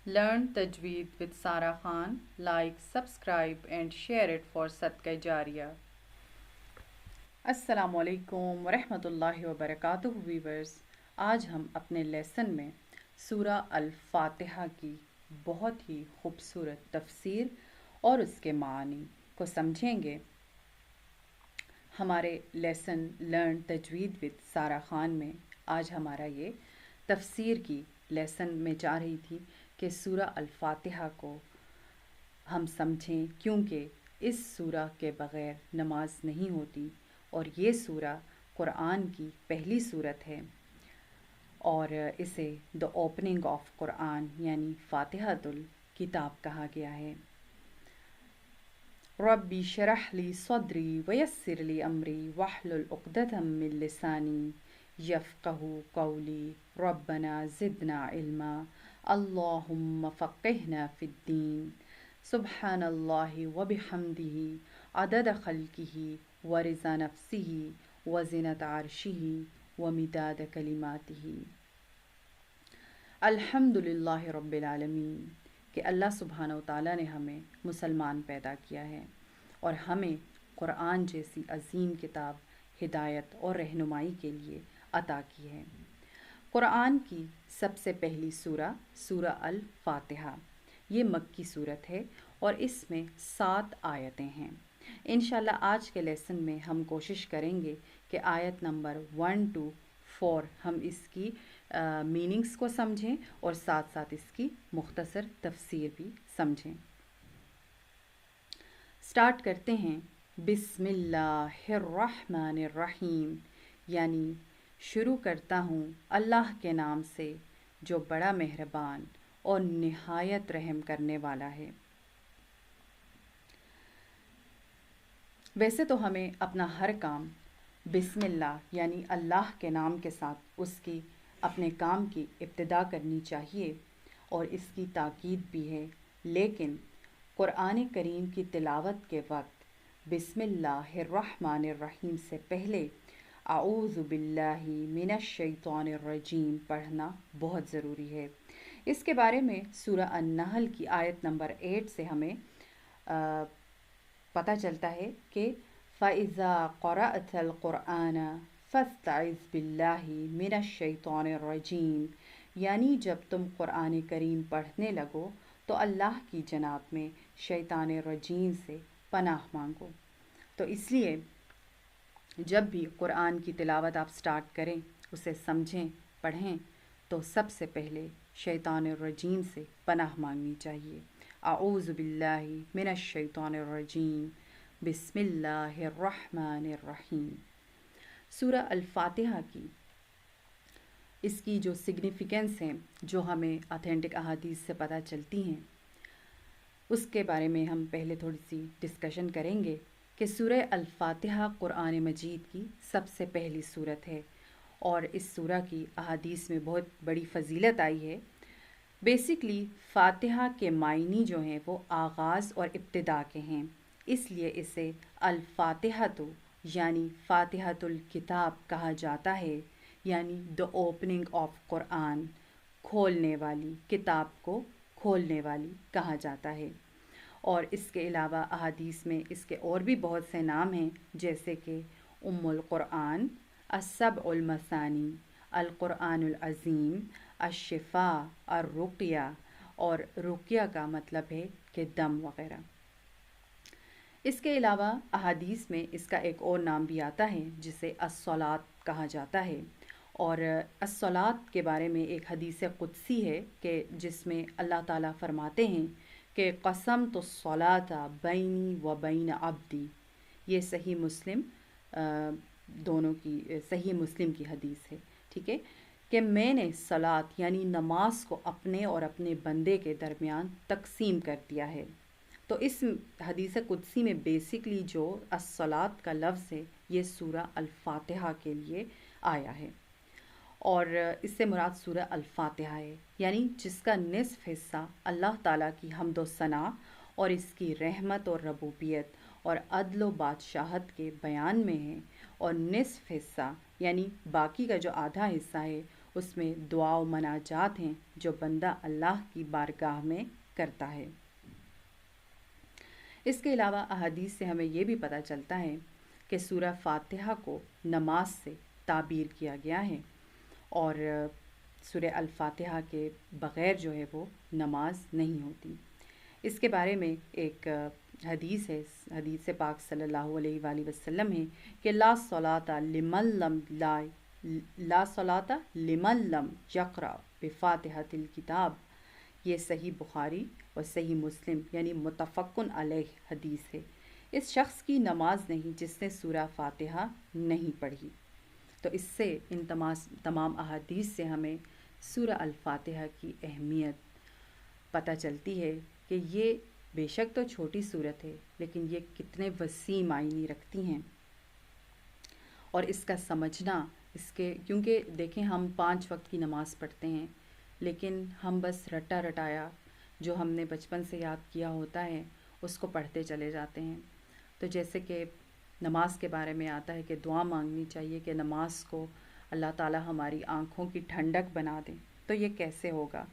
Learn Tajweed with Sara Khan. Like, subscribe, and share it for Sadqa Jariya. السلام علیکم ورحمۃ اللہ وبرکاتہ viewers. آج ہم اپنے لیسن میں سورہ الفاتحہ کی بہت ہی خوبصورت تفسیر اور اس کے معنی کو سمجھیں گے. ہمارے لیسن لرن تجوید وتھ سارا خان میں آج ہمارا یہ تفسیر کی لیسن میں جا رہی تھی کہ سورہ الفاتحہ کو ہم سمجھیں، کیونکہ اس سورہ کے بغیر نماز نہیں ہوتی اور یہ سورہ قرآن کی پہلی صورت ہے اور اسے دا اوپننگ آف قرآن یعنی فاتحۃ الکتاب کہا گیا ہے. ربی شرح لی صدری ویسر لی امری واحلل عقدۃ من لسانی یفقہوا قولی. ربنا زدنا علما اللہم فقہنا فی الدین. سبحان اللہ وبحمدہ عدد خلقہ ورضا نفسہ وزنت عرشہ ومداد کلماتہ. الحمد للہ رب العالمین کہ اللہ سبحانہ و تعالیٰ نے ہمیں مسلمان پیدا کیا ہے اور ہمیں قرآن جیسی عظیم کتاب ہدایت اور رہنمائی کے لیے عطا کی ہے. قرآن کی سب سے پہلی سورہ سورہ الفاتحہ یہ مکی صورت ہے اور اس میں 7 آیتیں ہیں. انشاءاللہ آج کے لیسن میں ہم کوشش کریں گے کہ آیت نمبر 1 to 4 ہم اس کی میننگز کو سمجھیں اور ساتھ ساتھ اس کی مختصر تفسیر بھی سمجھیں. سٹارٹ کرتے ہیں. بسم اللہ الرحمن الرحیم یعنی شروع کرتا ہوں اللہ کے نام سے جو بڑا مہربان اور نہایت رحم کرنے والا ہے. ویسے تو ہمیں اپنا ہر کام بسم اللہ یعنی اللہ کے نام کے ساتھ اس کی اپنے کام کی ابتدا کرنی چاہیے اور اس کی تاکید بھی ہے، لیکن قرآن کریم کی تلاوت کے وقت بسم اللہ الرحمن الرحیم سے پہلے اعوذ باللہ من الشیطان الرجیم پڑھنا بہت ضروری ہے. اس کے بارے میں سورہ النحل کی آیت نمبر 8 سے ہمیں پتہ چلتا ہے کہ فَإِذَا قَرَأْتَ الْقُرْآنَ فَاسْتَعِذْ بِاللَّهِ مِنَ الشَّيْطَانِ الرَّجِيمِ یعنی جب تم قرآن کریم پڑھنے لگو تو اللہ کی جناب میں شیطان رجیم سے پناہ مانگو. تو اس لیے جب بھی قرآن کی تلاوت آپ سٹارٹ کریں، اسے سمجھیں، پڑھیں تو سب سے پہلے شیطان الرجیم سے پناہ مانگنی چاہیے. اعوذ باللہ من الشیطان الرجیم بسم اللہ الرحمن الرحیم. سورہ الفاتحہ کی اس کی جو سگنیفیکنس ہیں جو ہمیں اتھینٹک احادیث سے پتہ چلتی ہیں اس کے بارے میں ہم پہلے تھوڑی سی ڈسکشن کریں گے کہ سورہ الفاتحہ قرآن مجید کی سب سے پہلی صورت ہے اور اس سورہ کی احادیث میں بہت بڑی فضیلت آئی ہے. بیسکلی فاتحہ کے معنی جو ہیں وہ آغاز اور ابتدا کے ہیں، اس لیے اسے الفاتحۃ یعنی فاتحۃ الکتاب کہا جاتا ہے، یعنی دا اوپننگ آف قرآن، کھولنے والی، کتاب کو کھولنے والی کہا جاتا ہے. اور اس کے علاوہ احادیث میں اس کے اور بھی بہت سے نام ہیں جیسے کہ ام القرآن، السبع المثانی، القرآن العظیم، الشفاء، الرقیہ اور رقیہ کا مطلب ہے کہ دم وغیرہ. اس کے علاوہ احادیث میں اس کا ایک اور نام بھی آتا ہے جسے الصلاۃ کہا جاتا ہے. اور الصلاۃ کے بارے میں ایک حدیث قدسی ہے کہ جس میں اللہ تعالیٰ فرماتے ہیں کہ قسمت الصلاۃ بینی و بین عبدی. یہ صحیح مسلم دونوں کی صحیح مسلم کی حدیث ہے، ٹھیک ہے، کہ میں نے صلاۃ یعنی نماز کو اپنے اور اپنے بندے کے درمیان تقسیم کر دیا ہے. تو اس حدیث قدسی میں بیسکلی جو الصلاۃ کا لفظ ہے یہ سورہ الفاتحہ کے لیے آیا ہے اور اس سے مراد سورہ الفاتحہ ہے، یعنی جس کا نصف حصہ اللہ تعالیٰ کی حمد و ثنا اور اس کی رحمت اور ربوبیت اور عدل و بادشاہت کے بیان میں ہے، اور نصف حصہ یعنی باقی کا جو آدھا حصہ ہے اس میں دعا و مناجات ہیں جو بندہ اللہ کی بارگاہ میں کرتا ہے۔ اس کے علاوہ احادیث سے ہمیں یہ بھی پتہ چلتا ہے کہ سورہ فاتحہ کو نماز سے تعبیر کیا گیا ہے، اور سورہ الفاتحہ کے بغیر جو ہے وہ نماز نہیں ہوتی۔ اس کے بارے میں ایک حدیث ہے، حدیث پاک صلی اللہ علیہ وآلہ وسلم ہے کہ لا صلاۃ لمن لم یقرأ بفاتحۃ الکتاب۔ یہ صحیح بخاری اور صحیح مسلم یعنی متفقن علیہ حدیث ہے۔ اس شخص کی نماز نہیں جس نے سورہ فاتحہ نہیں پڑھی۔ تو اس سے ان تمام احادیث سے ہمیں سورہ الفاتحہ کی اہمیت پتہ چلتی ہے کہ یہ بے شک تو چھوٹی صورت ہے، لیکن یہ کتنے وسیع معنی رکھتی ہیں، اور اس کا سمجھنا کیونکہ دیکھیں ہم 5 وقت کی نماز پڑھتے ہیں، لیکن ہم بس رٹا رٹایا جو ہم نے بچپن سے یاد کیا ہوتا ہے اس کو پڑھتے چلے جاتے ہیں۔ تو جیسے کہ نماز کے بارے میں آتا ہے کہ دعا مانگنی چاہیے کہ نماز کو اللہ تعالی ہماری آنکھوں کی ٹھنڈک بنا دیں، تو یہ کیسے ہوگا؟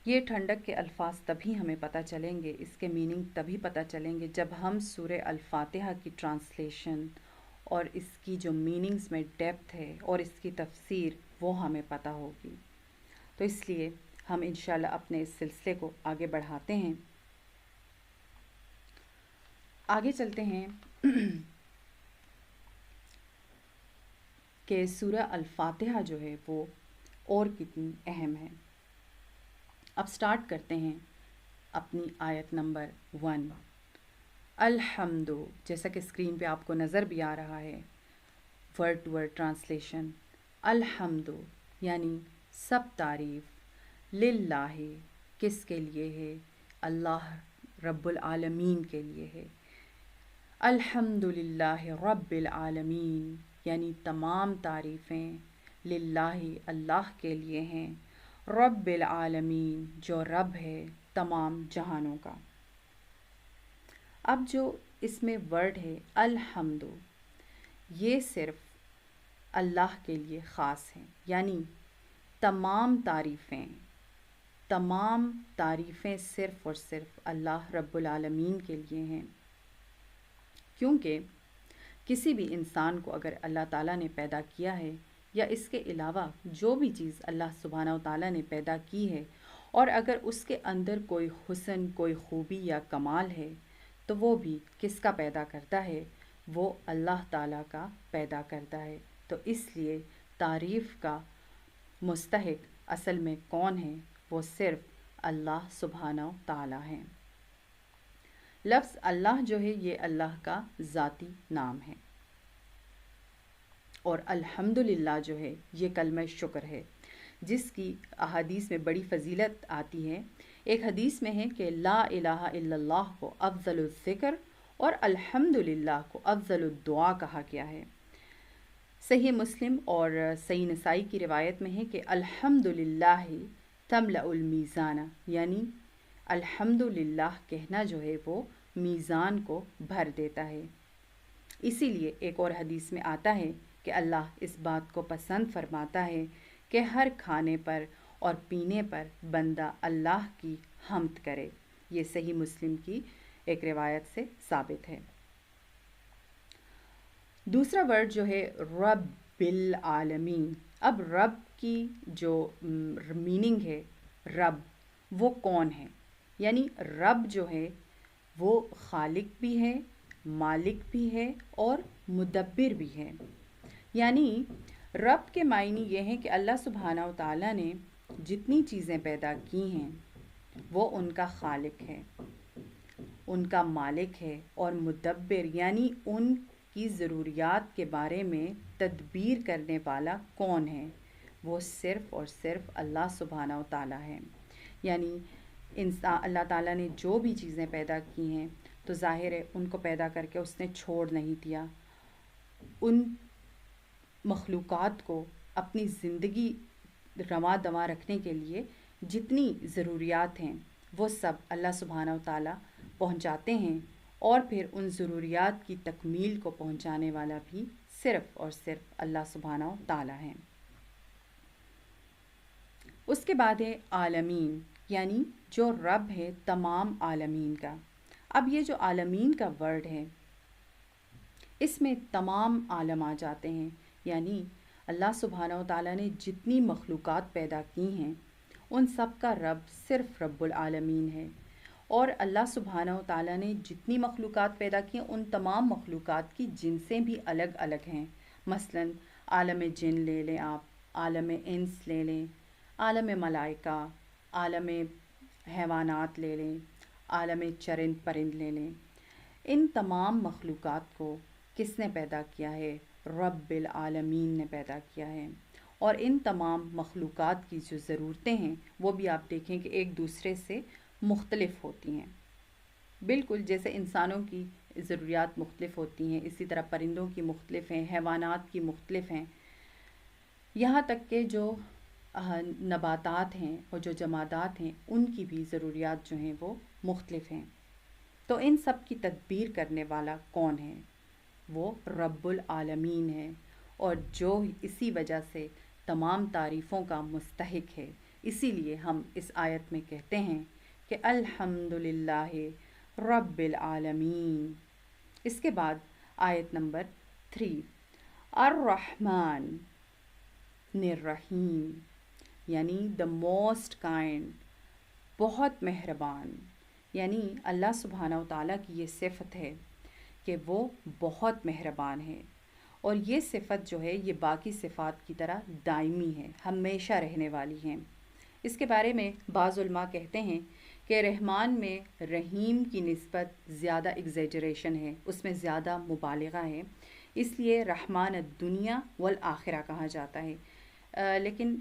یہ ٹھنڈک کے الفاظ تبھی ہمیں پتہ چلیں گے، اس کے میننگ تبھی پتہ چلیں گے جب ہم سورہ الفاتحہ کی ٹرانسلیشن اور اس کی جو میننگز میں ڈیپتھ ہے اور اس کی تفسیر وہ ہمیں پتہ ہوگی۔ تو اس لیے ہم انشاءاللہ اپنے اس سلسلے کو آگے بڑھاتے ہیں۔ آگے چلتے ہیں کہ سورہ الفاتحہ جو ہے وہ اور کتنی اہم ہے۔ اب سٹارٹ کرتے ہیں اپنی آیت نمبر 1۔ الحمد، جیسا کہ اسکرین پہ آپ کو نظر بھی آ رہا ہے، ورڈ ٹو ورڈ ٹرانسلیشن۔ الحمد یعنی سب تعریف، للہ کس کے لیے ہے؟ اللہ رب العالمین کے لیے ہے۔ الحمد للہ رب العالمین یعنی تمام تعریفیں للہ اللہ کے لیے ہیں، رب العالمین جو رب ہے تمام جہانوں کا۔ اب جو اس میں ورڈ ہے الحمد، یہ صرف اللہ کے لیے خاص ہے، یعنی تمام تعریفیں صرف اور صرف اللہ رب العالمین کے لیے ہیں، کیونکہ کسی بھی انسان کو اگر اللہ تعالیٰ نے پیدا کیا ہے یا اس کے علاوہ جو بھی چیز اللہ سبحانہ و تعالیٰ نے پیدا کی ہے، اور اگر اس کے اندر کوئی حسن، کوئی خوبی یا کمال ہے، تو وہ بھی کس کا پیدا کرتا ہے؟ وہ اللہ تعالیٰ کا پیدا کرتا ہے۔ تو اس لیے تعریف کا مستحق اصل میں کون ہے؟ وہ صرف اللہ سبحانہ و تعالیٰ ہیں۔ لفظ اللہ جو ہے یہ اللہ کا ذاتی نام ہے، اور الحمدللہ جو ہے یہ کلمہ شکر ہے، جس کی احادیث میں بڑی فضیلت آتی ہے۔ ایک حدیث میں ہے کہ لا الہ الا اللہ کو افضل الذکر اور الحمدللہ کو افضل الدعا کہا گیا ہے۔ صحیح مسلم اور صحیح نسائی کی روایت میں ہے کہ الحمدللہ تملأ المیزان، یعنی الحمدللہ کہنا جو ہے وہ میزان کو بھر دیتا ہے۔ اسی لیے ایک اور حدیث میں آتا ہے کہ اللہ اس بات کو پسند فرماتا ہے کہ ہر کھانے پر اور پینے پر بندہ اللہ کی حمد کرے۔ یہ صحیح مسلم کی ایک روایت سے ثابت ہے۔ دوسرا ورڈ جو ہے رب العالمین۔ اب رب کی جو میننگ ہے، رب وہ کون ہے؟ یعنی رب جو ہے وہ خالق بھی ہے، مالک بھی ہے اور مدبر بھی ہے۔ یعنی رب کے معنی یہ ہیں کہ اللہ سبحانہ و تعالیٰ نے جتنی چیزیں پیدا کی ہیں وہ ان کا خالق ہے، ان کا مالک ہے، اور مدبر یعنی ان کی ضروریات کے بارے میں تدبیر کرنے والا کون ہے؟ وہ صرف اور صرف اللہ سبحانہ و تعالیٰ ہے۔ یعنی اللہ تعالیٰ نے جو بھی چیزیں پیدا کی ہیں تو ظاہر ہے ان کو پیدا کر کے اس نے چھوڑ نہیں دیا، ان مخلوقات کو اپنی زندگی رواں دواں رکھنے کے لیے جتنی ضروریات ہیں وہ سب اللہ سبحانہ و تعالیٰ پہنچاتے ہیں، اور پھر ان ضروریات کی تکمیل کو پہنچانے والا بھی صرف اور صرف اللہ سبحانہ و تعالیٰ ہیں۔ اس کے بعد ہے عالمین، یعنی جو رب ہے تمام عالمین کا۔ اب یہ جو عالمین کا ورڈ ہے اس میں تمام عالم آ جاتے ہیں، یعنی اللہ سبحانہ و تعالیٰ نے جتنی مخلوقات پیدا کی ہیں ان سب کا رب صرف رب العالمین ہے، اور اللہ سبحانہ و تعالیٰ نے جتنی مخلوقات پیدا کی ہیں ان تمام مخلوقات کی جنسیں بھی الگ الگ ہیں۔ مثلا عالم جن لے لیں آپ، عالم انس لے لیں، عالم ملائکہ، عالم حیوانات لے لیں، عالم چرند پرند لے لیں۔ ان تمام مخلوقات کو کس نے پیدا کیا ہے؟ رب العالمین نے پیدا کیا ہے، اور ان تمام مخلوقات کی جو ضرورتیں ہیں وہ بھی آپ دیکھیں کہ ایک دوسرے سے مختلف ہوتی ہیں، بالکل جیسے انسانوں کی ضروریات مختلف ہوتی ہیں اسی طرح پرندوں کی مختلف ہیں، حیوانات کی مختلف ہیں، یہاں تک کہ جو نباتات ہیں اور جو جمادات ہیں ان کی بھی ضروریات جو ہیں وہ مختلف ہیں۔ تو ان سب کی تدبیر کرنے والا کون ہے؟ وہ رب العالمین ہے، اور جو اسی وجہ سے تمام تعریفوں کا مستحق ہے۔ اسی لیے ہم اس آیت میں کہتے ہیں کہ الحمد للہ رب العالمین۔ اس کے بعد آیت نمبر 3، الرحمن الرحیم، یعنی دا موسٹ کائنڈ، بہت مہربان، یعنی اللہ سبحانہ و تعالیٰ کی یہ صفت ہے کہ وہ بہت مہربان ہے، اور یہ صفت جو ہے یہ باقی صفات کی طرح دائمی ہے، ہمیشہ رہنے والی ہیں۔ اس کے بارے میں بعض علماء کہتے ہیں کہ رحمان میں رحیم کی نسبت زیادہ ایگزیجریشن ہے، اس میں زیادہ مبالغہ ہے، اس لیے رحمان الدنیا والآخرہ کہا جاتا ہے۔ لیکن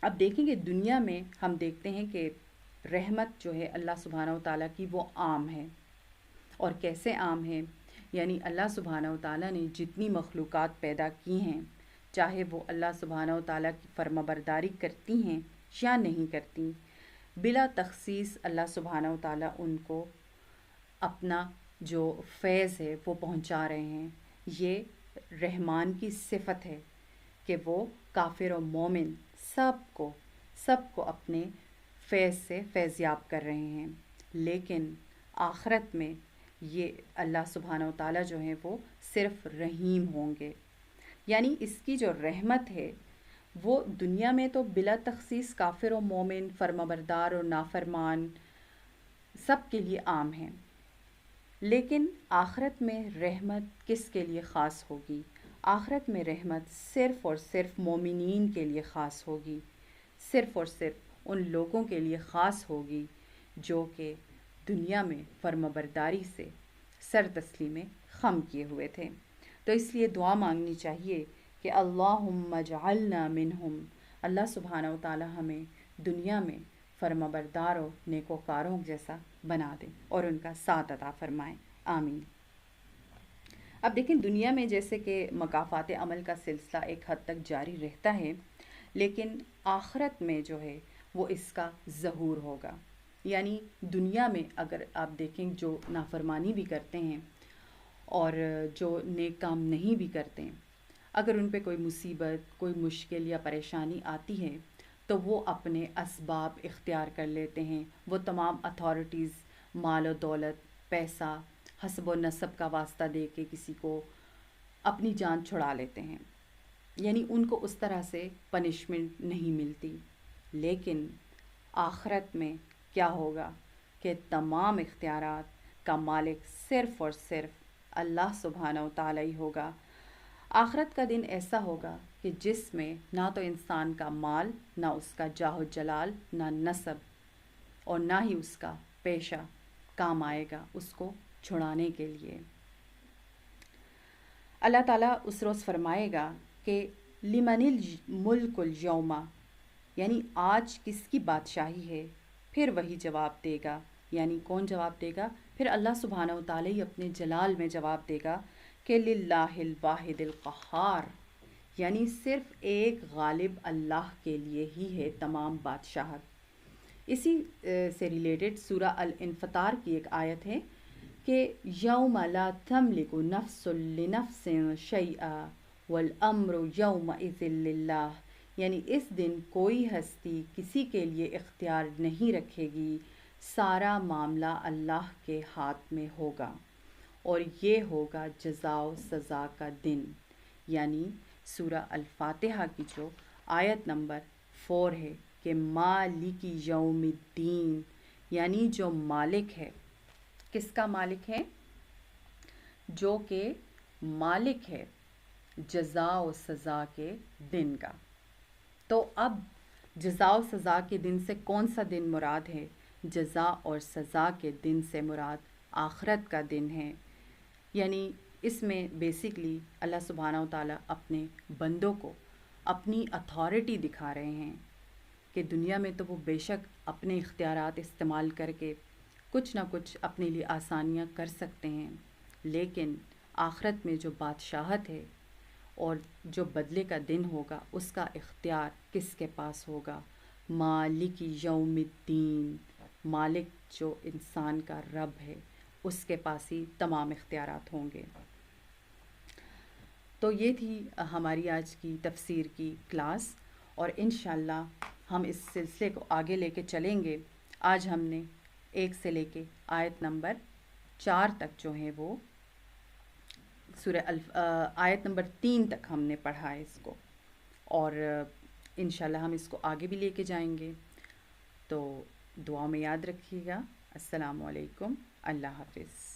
اب دیکھیں کہ دنیا میں ہم دیکھتے ہیں کہ رحمت جو ہے اللہ سبحانہ و تعالیٰ کی وہ عام ہے، اور کیسے عام ہے؟ یعنی اللہ سبحانہ و تعالیٰ نے جتنی مخلوقات پیدا کی ہیں، چاہے وہ اللہ سبحانہ و تعالیٰ کی فرما برداری کرتی ہیں یا نہیں کرتی، بلا تخصیص اللہ سبحانہ و تعالیٰ ان کو اپنا جو فیض ہے وہ پہنچا رہے ہیں۔ یہ رحمان کی صفت ہے کہ وہ کافر و مومن سب کو اپنے فیض سے فیضیاب کر رہے ہیں، لیکن آخرت میں یہ اللہ سبحانہ و تعالیٰ جو ہیں وہ صرف رحیم ہوں گے، یعنی اس کی جو رحمت ہے وہ دنیا میں تو بلا تخصیص کافر و مومن، فرمانبردار اور نافرمان سب کے لیے عام ہے، لیکن آخرت میں رحمت کس کے لیے خاص ہوگی؟ آخرت میں رحمت صرف اور صرف مومنین کے لیے خاص ہوگی، صرف اور صرف ان لوگوں کے لیے خاص ہوگی جو کہ دنیا میں فرمانبرداری سے سر تسلیم خم کیے ہوئے تھے۔ تو اس لیے دعا مانگنی چاہیے کہ اللہم اجعلنا منہم، اللہ سبحانہ و تعالی ہمیں دنیا میں فرمانبردار و نیکوکاروں جیسا بنا دیں اور ان کا ساتھ عطا فرمائیں، آمین۔ اب دیکھیں دنیا میں جیسے کہ مکافات عمل کا سلسلہ ایک حد تک جاری رہتا ہے، لیکن آخرت میں جو ہے وہ اس کا ظہور ہوگا، یعنی دنیا میں اگر آپ دیکھیں جو نافرمانی بھی کرتے ہیں اور جو نیک کام نہیں بھی کرتے ہیں، اگر ان پہ کوئی مصیبت، کوئی مشکل یا پریشانی آتی ہے تو وہ اپنے اسباب اختیار کر لیتے ہیں، وہ تمام اتھارٹیز مال و دولت، پیسہ، حسب و نسب کا واسطہ دے کے کسی کو اپنی جان چھڑا لیتے ہیں، یعنی ان کو اس طرح سے پنشمنٹ نہیں ملتی۔ لیکن آخرت میں کیا ہوگا کہ تمام اختیارات کا مالک صرف اور صرف اللہ سبحانہ و تعالیٰ ہی ہوگا۔ آخرت کا دن ایسا ہوگا کہ جس میں نہ تو انسان کا مال، نہ اس کا جاہ و جلال، نہ نسب اور نہ ہی اس کا پیشہ کام آئے گا اس کو چھڑانے کے لیے۔ اللہ تعالیٰ اس روز فرمائے گا کہ لمن الملک اليوم، یعنی آج کس کی بادشاہی ہے؟ پھر وہی جواب دے گا، یعنی کون جواب دے گا؟ پھر اللہ سبحانہ و تعالیٰ ہی اپنے جلال میں جواب دے گا کہ للہ الواحد القہار، یعنی صرف ایک غالب اللہ کے لیے ہی ہے تمام بادشاہت۔ اسی سے ریلیٹڈ سورہ الانفطار کی ایک آیت ہے کہ یوم لا تملک نفس لنفس شیئا والامر یومئذ للہ، یعنی اس دن کوئی ہستی کسی کے لیے اختیار نہیں رکھے گی، سارا معاملہ اللہ کے ہاتھ میں ہوگا، اور یہ ہوگا جزا و سزا کا دن۔ یعنی سورہ الفاتحہ کی جو آیت نمبر 4 ہے کہ مالک یوم الدین، یعنی جو مالک ہے، کس کا مالک ہے؟ جو کہ مالک ہے جزا و سزا کے دن کا۔ تو اب جزا و سزا کے دن سے کون سا دن مراد ہے؟ جزا اور سزا کے دن سے مراد آخرت کا دن ہے۔ یعنی اس میں بیسکلی اللہ سبحانہ و تعالیٰ اپنے بندوں کو اپنی اتھارٹی دکھا رہے ہیں کہ دنیا میں تو وہ بے شک اپنے اختیارات استعمال کر کے کچھ نہ کچھ اپنے لیے آسانیاں کر سکتے ہیں، لیکن آخرت میں جو بادشاہت ہے اور جو بدلے کا دن ہوگا اس کا اختیار کس کے پاس ہوگا؟ مالک یوم الدین، مالک جو انسان کا رب ہے، اس کے پاس ہی تمام اختیارات ہوں گے۔ تو یہ تھی ہماری آج کی تفسیر کی کلاس، اور انشاءاللہ ہم اس سلسلے کو آگے لے کے چلیں گے۔ آج ہم نے 1 سے لے کے آیت نمبر 4 تک جو ہیں وہ آیت نمبر 3 تک ہم نے پڑھا ہے اس کو، اور انشاءاللہ ہم اس کو آگے بھی لے کے جائیں گے۔ تو دعا میں یاد رکھیے گا۔ السلام علیکم، اللہ حافظ۔